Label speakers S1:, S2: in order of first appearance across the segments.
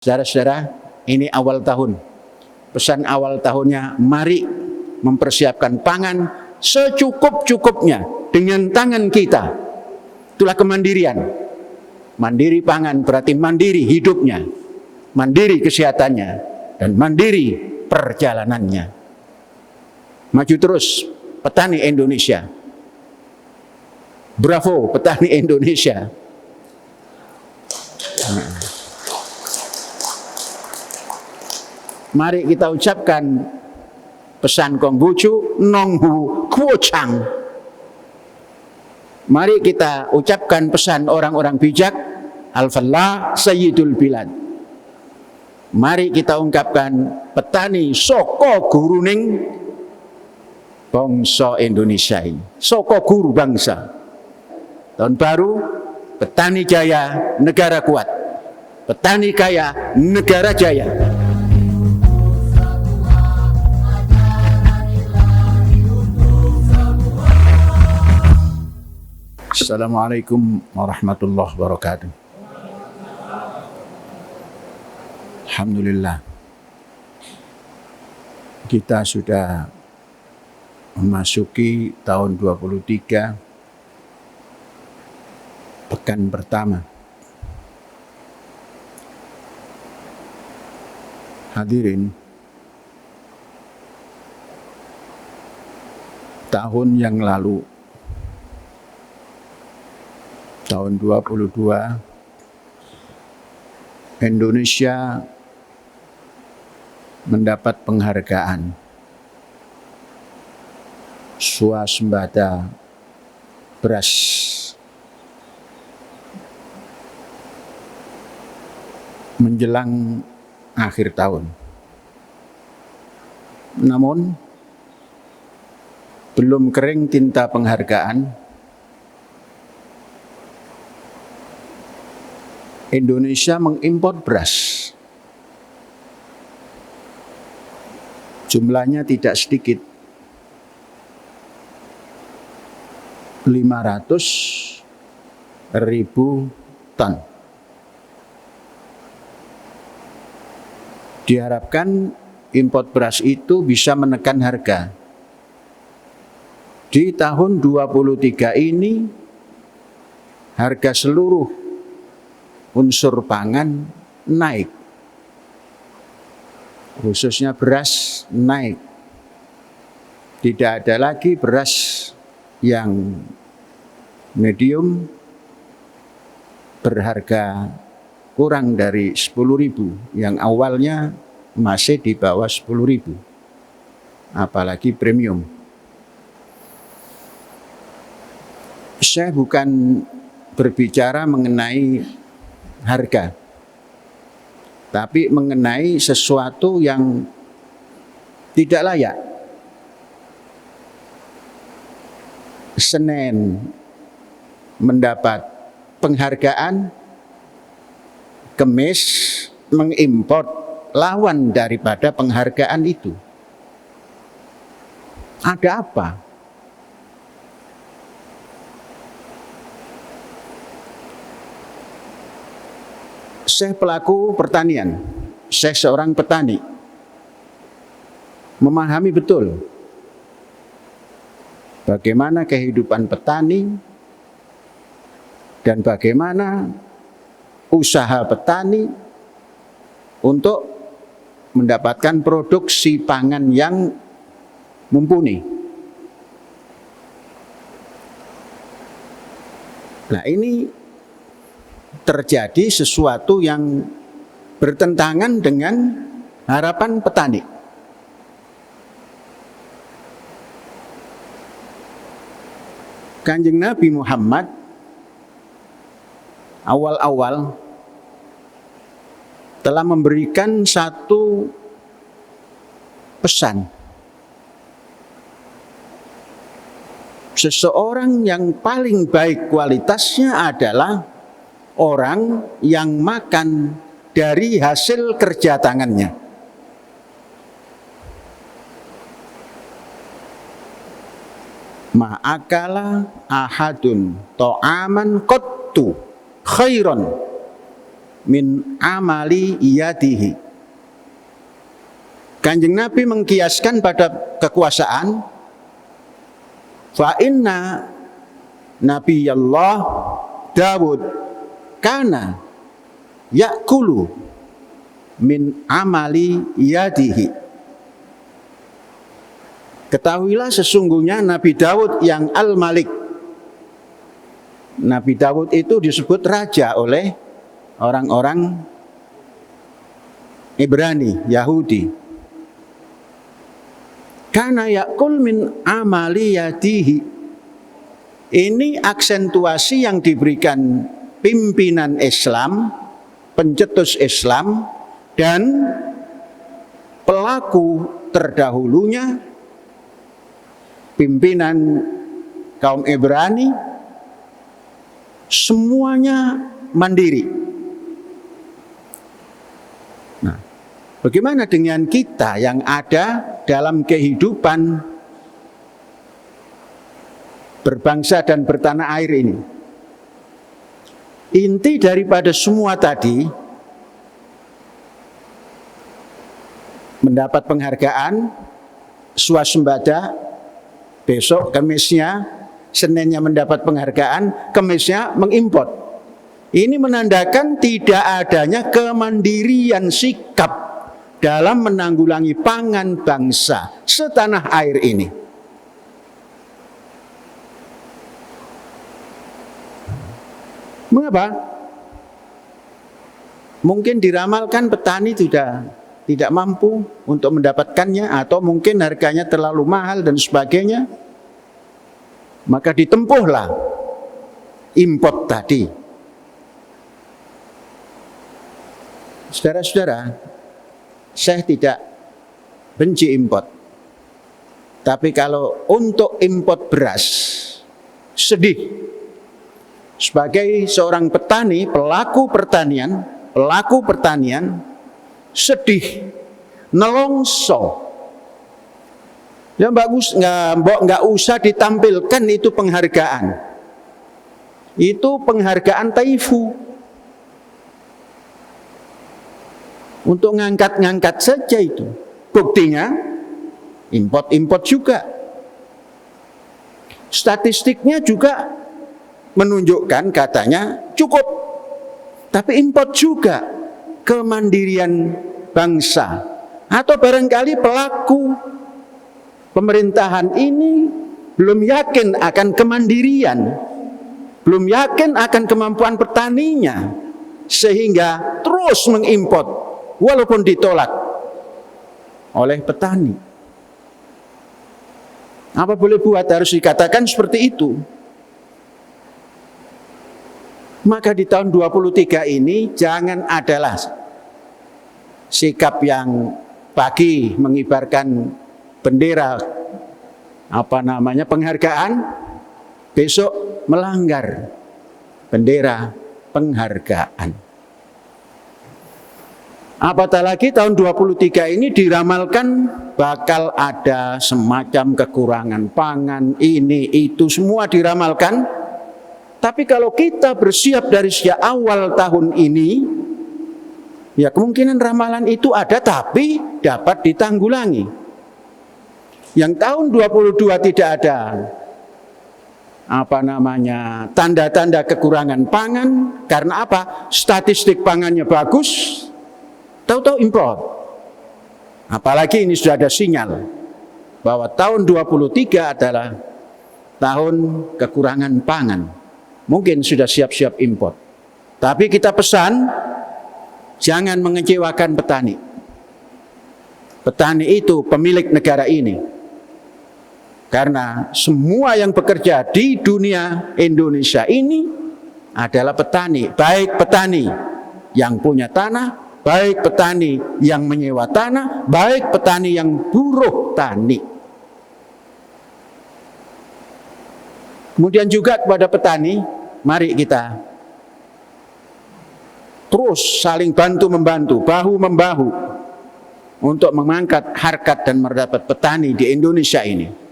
S1: Saudara-saudara, ini awal tahun. Pesan awal tahunnya, mari mempersiapkan pangan secukup-cukupnya dengan tangan kita. Itulah kemandirian. Mandiri pangan berarti mandiri hidupnya, mandiri kesehatannya, dan mandiri perjalanannya. Maju terus petani Indonesia. Bravo petani Indonesia. Mari kita ucapkan pesan Konghucu Nonghu Kuochang. Mari kita ucapkan pesan orang-orang bijak Al-Fallah Sayyidul Bilad. Mari kita ungkapkan petani soko guruning bangsa Indonesia ini. Soko guru bangsa. Tahun baru, petani jaya, negara kuat. Petani kaya, negara jaya. Assalamualaikum warahmatullahi wabarakatuh. Alhamdulillah, kita sudah memasuki tahun 23, pekan pertama. Hadirin, tahun yang lalu, tahun 22, Indonesia mendapat penghargaan swasembada beras. Menjelang akhir tahun. Namun, belum kering tinta penghargaan. Indonesia mengimpor beras. Jumlahnya tidak sedikit. 500.000 ton. Diharapkan impor beras itu bisa menekan harga. Di tahun 23 ini, harga seluruh unsur pangan naik, khususnya beras naik. Tidak ada lagi beras yang medium berharga kurang dari 10.000, yang awalnya masih di bawah 10.000, apalagi premium. Saya bukan berbicara mengenai harga, tapi mengenai sesuatu yang tidak layak. Senin mendapat penghargaan, Kemis mengimpor lawan daripada penghargaan itu. Ada apa? Saya pelaku pertanian, saya seorang petani, memahami betul bagaimana kehidupan petani dan bagaimana usaha petani untuk mendapatkan produksi pangan yang mumpuni. Nah, ini terjadi sesuatu yang bertentangan dengan harapan petani. Kanjeng Nabi Muhammad awal-awal telah memberikan satu pesan. Seseorang yang paling baik kualitasnya adalah orang yang makan dari hasil kerja tangannya. Ma'akala ahadun to'aman qattu khairan min amali yadihi. Kanjeng Nabi mengkiaskan pada kekuasaan. Fa inna Nabiyallah Dawud kana yakulu min amali yadihi. Ketahuilah sesungguhnya Nabi Dawud yang Al-Malik. Nabi Dawud itu disebut raja oleh orang-orang Ibrani, Yahudi. Kana yakul min amali yadihi. Ini aksentuasi yang diberikan pimpinan Islam, pencetus Islam, dan pelaku terdahulunya, pimpinan kaum Ibrani, semuanya mandiri. Nah, bagaimana dengan kita yang ada dalam kehidupan berbangsa dan bertanah air ini? Inti daripada semua tadi, mendapat penghargaan, swasembada, besok Kamisnya, Seninnya mendapat penghargaan, Kamisnya mengimpor. Ini menandakan tidak adanya kemandirian sikap dalam menanggulangi pangan bangsa setanah air ini. Mengapa? Mungkin diramalkan petani sudah tidak mampu untuk mendapatkannya, atau mungkin harganya terlalu mahal dan sebagainya. Maka ditempuhlah import tadi. Saudara-saudara, saya tidak benci import. Tapi kalau untuk import beras, sedih. Sebagai seorang petani, pelaku pertanian, sedih, nelongso. Ya nggak usah ditampilkan itu penghargaan. Itu penghargaan taifu. Untuk ngangkat-ngangkat saja itu. Buktinya import juga. Statistiknya juga menunjukkan katanya cukup. Tapi import juga kemandirian bangsa. Atau barangkali pelaku pemerintahan ini belum yakin akan kemandirian, belum yakin akan kemampuan petaninya, sehingga terus mengimport walaupun ditolak oleh petani. Apa boleh buat, harus dikatakan seperti itu. Maka di tahun 23 ini jangan adalah sikap yang pagi mengibarkan bendera penghargaan, besok melanggar bendera penghargaan. Apatah lagi tahun 23 ini diramalkan bakal ada semacam kekurangan pangan, ini itu semua diramalkan. Tapi kalau kita bersiap dari sejak awal tahun ini, ya kemungkinan ramalan itu ada tapi dapat ditanggulangi. Yang tahun 22 tidak ada tanda-tanda kekurangan pangan. Karena apa? Statistik pangannya bagus, tahu-tahu impor. Apalagi ini sudah ada sinyal bahwa tahun 23 adalah tahun kekurangan pangan. Mungkin sudah siap-siap impor. Tapi kita pesan, jangan mengecewakan petani. Petani itu pemilik negara ini. Karena semua yang bekerja di dunia Indonesia ini adalah petani. Baik petani yang punya tanah, baik petani yang menyewa tanah, baik petani yang buruh tani. Kemudian juga kepada petani, mari kita terus saling bantu-membantu, bahu-membahu untuk mengangkat harkat dan martabat petani di Indonesia ini.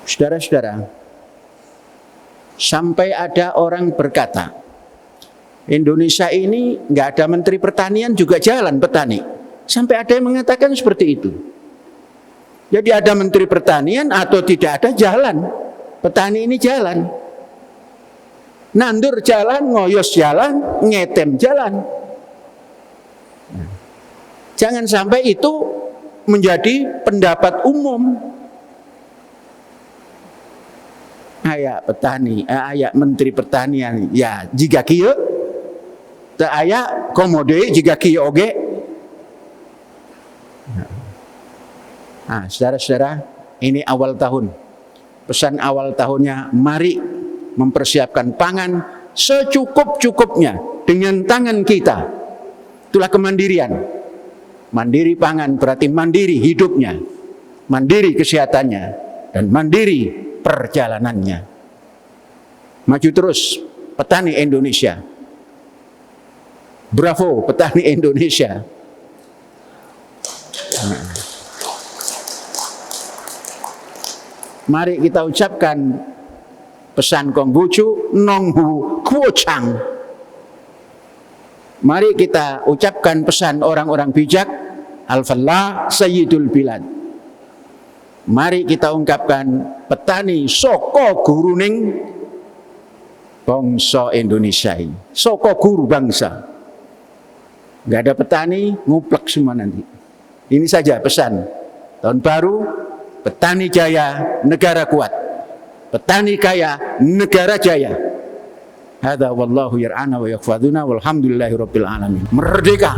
S1: Saudara-saudara, sampai ada orang berkata, Indonesia ini nggak ada menteri pertanian juga jalan petani. Sampai ada yang mengatakan seperti itu. Jadi ada menteri pertanian atau tidak ada jalan. Petani ini jalan. Nandur jalan, ngoyos jalan, ngetem jalan. Jangan sampai itu menjadi pendapat umum. Ayak petani, ayak menteri pertanian, ya jika kieu, teu aya komode jika kieu oge. Nah, saudara-saudara, ini awal tahun. Pesan awal tahunnya, mari mempersiapkan pangan secukup-cukupnya dengan tangan kita. Itulah kemandirian. Mandiri pangan berarti mandiri hidupnya, mandiri kesehatannya, dan mandiri perjalanannya. Maju terus petani Indonesia. Bravo petani Indonesia. Mari kita ucapkan pesan Konghucu Nonghu Kuochang. Mari kita ucapkan pesan orang-orang bijak Al-Fallah Sayyidul Bilad. Mari kita ungkapkan petani soko guruning bangsa Indonesia ini. Soko guru bangsa. Gak ada petani, nguplek semua nanti. Ini saja pesan. Tahun baru, petani jaya, negara kuat. Petani kaya, negara jaya. Hadza wallahu yar'ana wa yaghfaduna walhamdulillahi rabbil alamin. Merdeka.